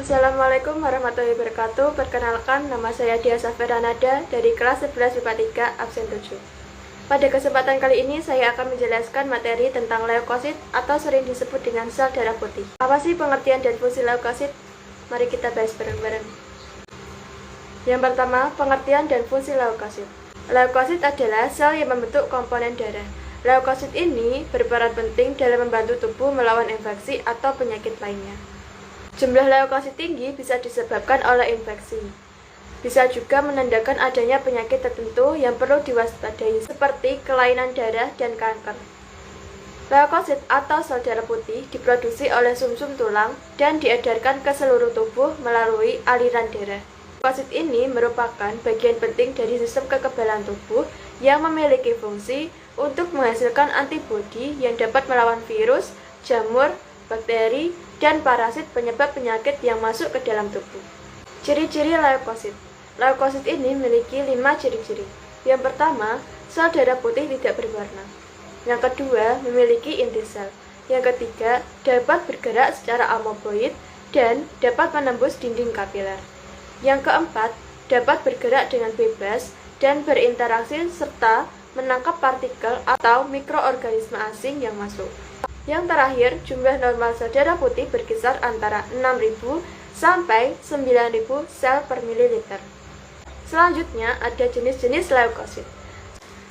Assalamualaikum warahmatullahi wabarakatuh. Perkenalkan, nama saya Dia Safiranada dari kelas 11 IPA 3, absen 7. Pada kesempatan kali ini, saya akan menjelaskan materi tentang leukosit atau sering disebut dengan sel darah putih. Apa sih pengertian dan fungsi leukosit? Mari kita bahas bareng-bareng. Yang pertama, pengertian dan fungsi leukosit. Leukosit adalah sel yang membentuk komponen darah. Leukosit ini berperan penting dalam membantu tubuh melawan infeksi atau penyakit lainnya. Jumlah leukosit tinggi bisa disebabkan oleh infeksi. Bisa juga menandakan adanya penyakit tertentu yang perlu diwaspadai, seperti kelainan darah dan kanker. Leukosit atau sel darah putih diproduksi oleh sumsum tulang dan diedarkan ke seluruh tubuh melalui aliran darah. Leukosit ini merupakan bagian penting dari sistem kekebalan tubuh yang memiliki fungsi untuk menghasilkan antibodi yang dapat melawan virus, jamur, bakteri, dan parasit penyebab penyakit yang masuk ke dalam tubuh. Ciri-ciri leukosit. Leukosit ini memiliki 5 ciri-ciri. Yang pertama, sel darah putih tidak berwarna. Yang kedua, memiliki inti sel. Yang ketiga, dapat bergerak secara amoeboid dan dapat menembus dinding kapiler. Yang keempat, dapat bergerak dengan bebas dan berinteraksi serta menangkap partikel atau mikroorganisme asing yang masuk. Yang terakhir, jumlah normal sel darah putih berkisar antara 6.000 sampai 9.000 sel per mililiter. Selanjutnya, ada jenis-jenis leukosit.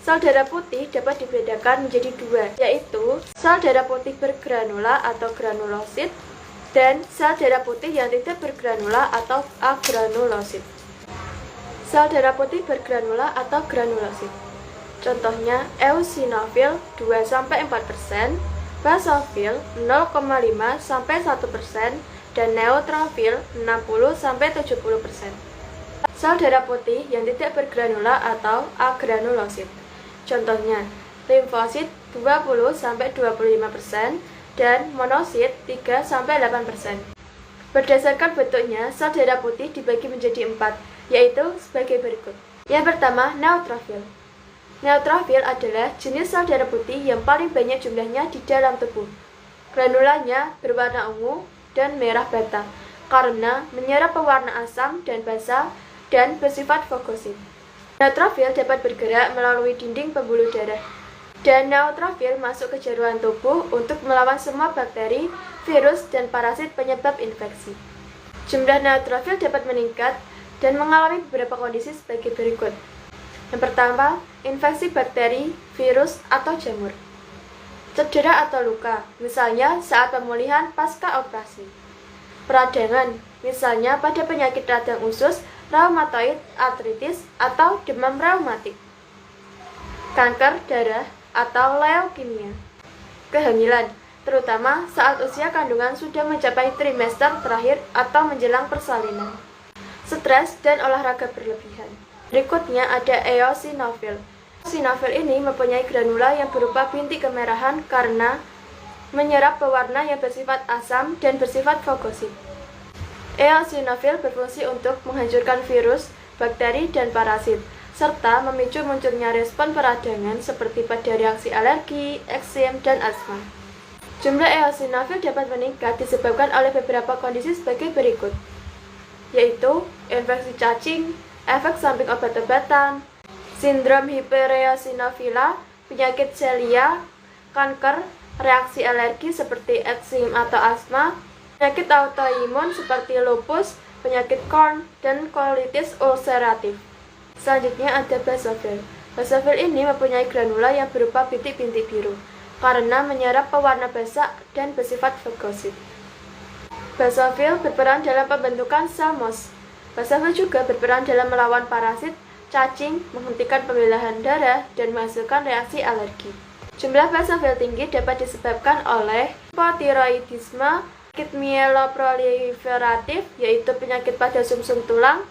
Sel darah putih dapat dibedakan menjadi dua, yaitu sel darah putih bergranula atau granulosit dan sel darah putih yang tidak bergranula atau agranulosit. Sel darah putih bergranula atau granulosit. Contohnya, eosinofil 2-4%, basofil 0,5-1%, dan neutrofil 60-70%. Sel darah putih yang tidak bergranula atau agranulosit. Contohnya, limfosit 20-25% dan monosit 3-8%. Berdasarkan bentuknya, sel darah putih dibagi menjadi 4, yaitu sebagai berikut. Yang pertama, neutrofil. Neutrofil adalah jenis sel darah putih yang paling banyak jumlahnya di dalam tubuh. Granulanya berwarna ungu dan merah bata karena menyerap pewarna asam dan basa dan bersifat fagosit. Neutrofil dapat bergerak melalui dinding pembuluh darah, dan neutrofil masuk ke jaringan tubuh untuk melawan semua bakteri, virus, dan parasit penyebab infeksi. Jumlah neutrofil dapat meningkat dan mengalami beberapa kondisi sebagai berikut. Yang pertama, infeksi bakteri, virus, atau jamur. Cedera atau luka, misalnya saat pemulihan pasca operasi. Peradangan, misalnya pada penyakit radang usus, reumatoid, artritis, atau demam reumatik. Kanker darah atau leukemia. Kehamilan, terutama saat usia kandungan sudah mencapai trimester terakhir atau menjelang persalinan. Stres dan olahraga berlebihan. Berikutnya ada eosinofil. Eosinofil ini mempunyai granula yang berupa bintik kemerahan karena menyerap pewarna yang bersifat asam dan bersifat fagosit. Eosinofil berfungsi untuk menghancurkan virus, bakteri, dan parasit, serta memicu munculnya respon peradangan seperti pada reaksi alergi, eksim, dan asma. Jumlah eosinofil dapat meningkat disebabkan oleh beberapa kondisi sebagai berikut, yaitu infeksi cacing, efek samping obat-obatan, sindrom hipereosinofila, penyakit selia, kanker, reaksi alergi seperti eksim atau asma, penyakit autoimun seperti lupus, penyakit Crohn, dan kolitis ulceratif. Selanjutnya ada basofil. Basofil ini mempunyai granula yang berupa bintik-bintik biru karena menyerap pewarna basa dan bersifat fagosit. Basofil berperan dalam pembentukan sel MOS. Basofil juga berperan dalam melawan parasit, cacing, menghentikan pembelahan darah, dan menghasilkan reaksi alergi. Jumlah basofil tinggi dapat disebabkan oleh hipotiroidisme, penyakit mieloproliferatif, yaitu penyakit pada sumsum tulang,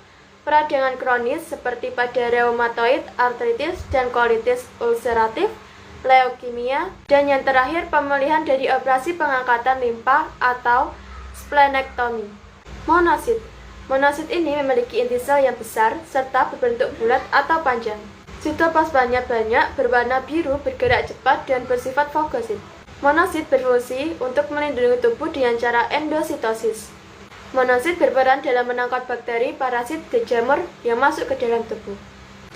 peradangan kronis seperti pada reumatoid, artritis, dan kolitis ulceratif, leukemia, dan yang terakhir pemulihan dari operasi pengangkatan limpa atau splenektomi. Monosit. Monosit ini memiliki inti sel yang besar serta berbentuk bulat atau panjang. Sitoplasmanya banyak, berwarna biru, bergerak cepat, dan bersifat fagosit. Monosit berfungsi untuk melindungi tubuh dengan cara endositosis. Monosit berperan dalam menangkap bakteri, parasit, dan jamur yang masuk ke dalam tubuh.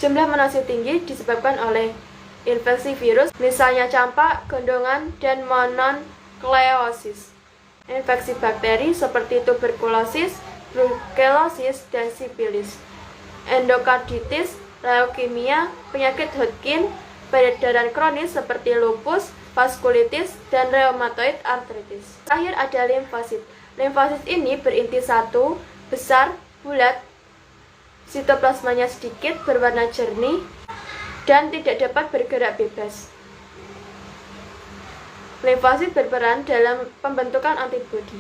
Jumlah monosit tinggi disebabkan oleh infeksi virus, misalnya campak, gondongan, dan mononucleosis. Infeksi bakteri seperti tuberkulosis, brucellosis, dan sipilis. Endokarditis, leukemia, penyakit Hodgkin, peredaran kronis seperti lupus, vaskulitis, dan rheumatoid arthritis. Terakhir ada limfosit. Limfosit ini berinti satu, besar, bulat, sitoplasmanya sedikit, berwarna jernih, dan tidak dapat bergerak bebas. Limfosit berperan dalam pembentukan antibodi.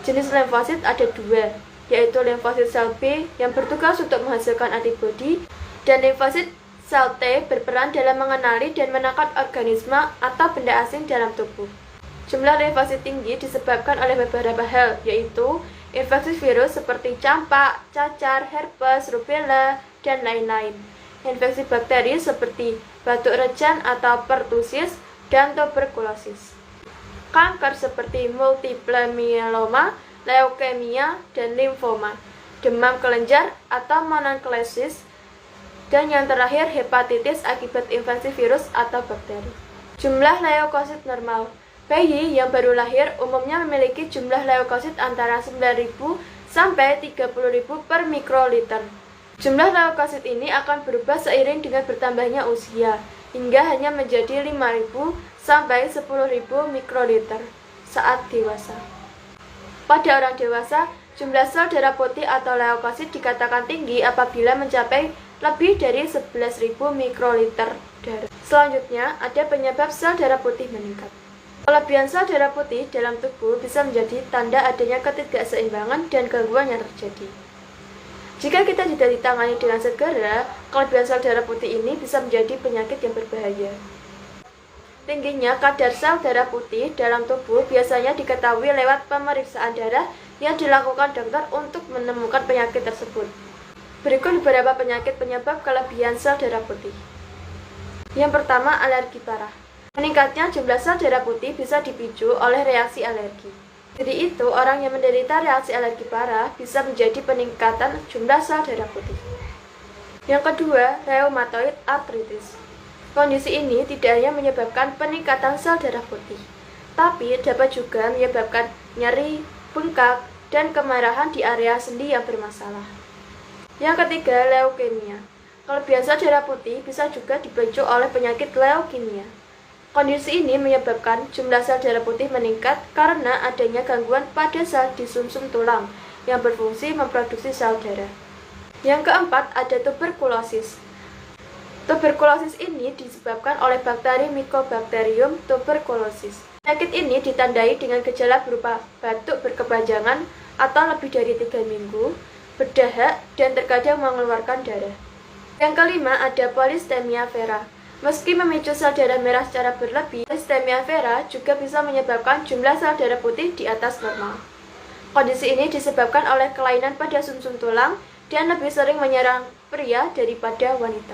Jenis limfosit ada dua, yaitu limfosit sel B yang bertugas untuk menghasilkan antibodi, dan limfosit sel T berperan dalam mengenali dan menangkap organisme atau benda asing dalam tubuh. Jumlah limfosit tinggi disebabkan oleh beberapa hal, yaitu infeksi virus seperti campak, cacar, herpes, rubella, dan lain-lain. Infeksi bakteri seperti batuk rejan atau pertusis, dan tuberkulosis. Kanker seperti multiple myeloma, leukemia, dan limfoma. Demam kelenjar atau mononucleosis, dan yang terakhir hepatitis akibat infeksi virus atau bakteri. Jumlah leukosit normal. Bayi yang baru lahir umumnya memiliki jumlah leukosit antara 9.000 sampai 30.000 per mikroliter. Jumlah leukosit ini akan berubah seiring dengan bertambahnya usia, hingga hanya menjadi 5.000 sampai 10.000 mikroliter saat dewasa. Pada orang dewasa, jumlah sel darah putih atau leukosit dikatakan tinggi apabila mencapai lebih dari 11.000 mikroliter darah. Selanjutnya, ada penyebab sel darah putih meningkat. Kelebihan sel darah putih dalam tubuh bisa menjadi tanda adanya ketidakseimbangan dan gangguan yang terjadi. Jika kita tidak ditangani dengan segera, kelebihan sel darah putih ini bisa menjadi penyakit yang berbahaya. Tingginya kadar sel darah putih dalam tubuh biasanya diketahui lewat pemeriksaan darah yang dilakukan dokter untuk menemukan penyakit tersebut. Berikut beberapa penyakit penyebab kelebihan sel darah putih. Yang pertama, alergi parah. Meningkatnya jumlah sel darah putih bisa dipicu oleh reaksi alergi. Jadi itu, orang yang menderita reaksi alergi parah bisa menjadi peningkatan jumlah sel darah putih. Yang kedua, rheumatoid arthritis. Kondisi ini tidak hanya menyebabkan peningkatan sel darah putih, tapi dapat juga menyebabkan nyeri, bengkak, dan kemerahan di area sendi yang bermasalah. Yang ketiga, leukemia. Kelebihan sel darah putih bisa juga dipicu oleh penyakit leukemia. Kondisi ini menyebabkan jumlah sel darah putih meningkat karena adanya gangguan pada sel di sumsum tulang yang berfungsi memproduksi sel darah. Yang keempat, ada tuberkulosis. Tuberkulosis ini disebabkan oleh bakteri Mycobacterium tuberculosis. Penyakit ini ditandai dengan gejala berupa batuk berkepanjangan atau lebih dari 3 minggu, berdahak, dan terkadang mengeluarkan darah. Yang kelima, ada polistemia vera. Meski memicu sel darah merah secara berlebih, polistemia vera juga bisa menyebabkan jumlah sel darah putih di atas normal. Kondisi ini disebabkan oleh kelainan pada sumsum tulang dan lebih sering menyerang pria daripada wanita.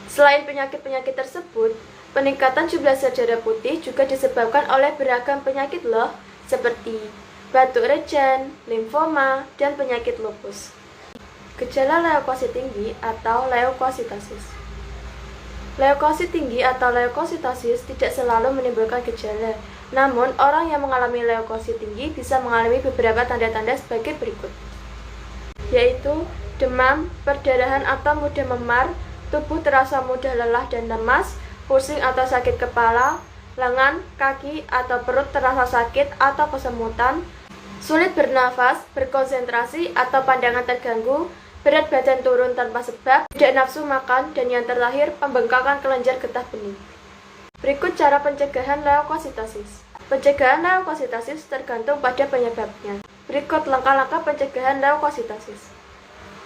Selain penyakit-penyakit tersebut, peningkatan jumlah sel darah putih juga disebabkan oleh beragam penyakit loh, seperti batuk rejan, limfoma, dan penyakit lupus. Gejala leukosit tinggi atau leukositosis. Leukosit tinggi atau leukositosis tidak selalu menimbulkan gejala, namun orang yang mengalami leukosit tinggi bisa mengalami beberapa tanda-tanda sebagai berikut, yaitu demam, perdarahan atau mudah memar, tubuh terasa mudah lelah dan lemas, pusing atau sakit kepala, lengan, kaki, atau perut terasa sakit atau kesemutan, sulit bernafas, berkonsentrasi atau pandangan terganggu, berat badan turun tanpa sebab, tidak nafsu makan, dan yang terakhir, pembengkakan kelenjar getah bening. Berikut cara pencegahan leukositosis. Pencegahan leukositosis tergantung pada penyebabnya. Berikut langkah-langkah pencegahan leukositosis.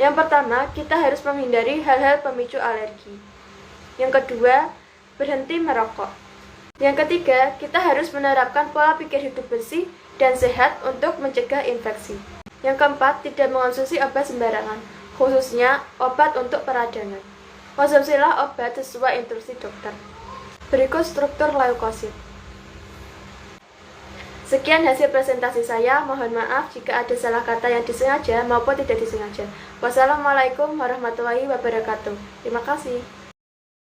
Yang pertama, kita harus menghindari hal-hal pemicu alergi. Yang kedua, berhenti merokok. Yang ketiga, kita harus menerapkan pola pikir hidup bersih dan sehat untuk mencegah infeksi. Yang keempat, tidak mengonsumsi obat sembarangan, khususnya obat untuk peradangan. Konsumsilah obat sesuai instruksi dokter. Berikut struktur leukosit. Sekian hasil presentasi saya, mohon maaf jika ada salah kata yang disengaja maupun tidak disengaja. Wassalamualaikum warahmatullahi wabarakatuh. Terima kasih.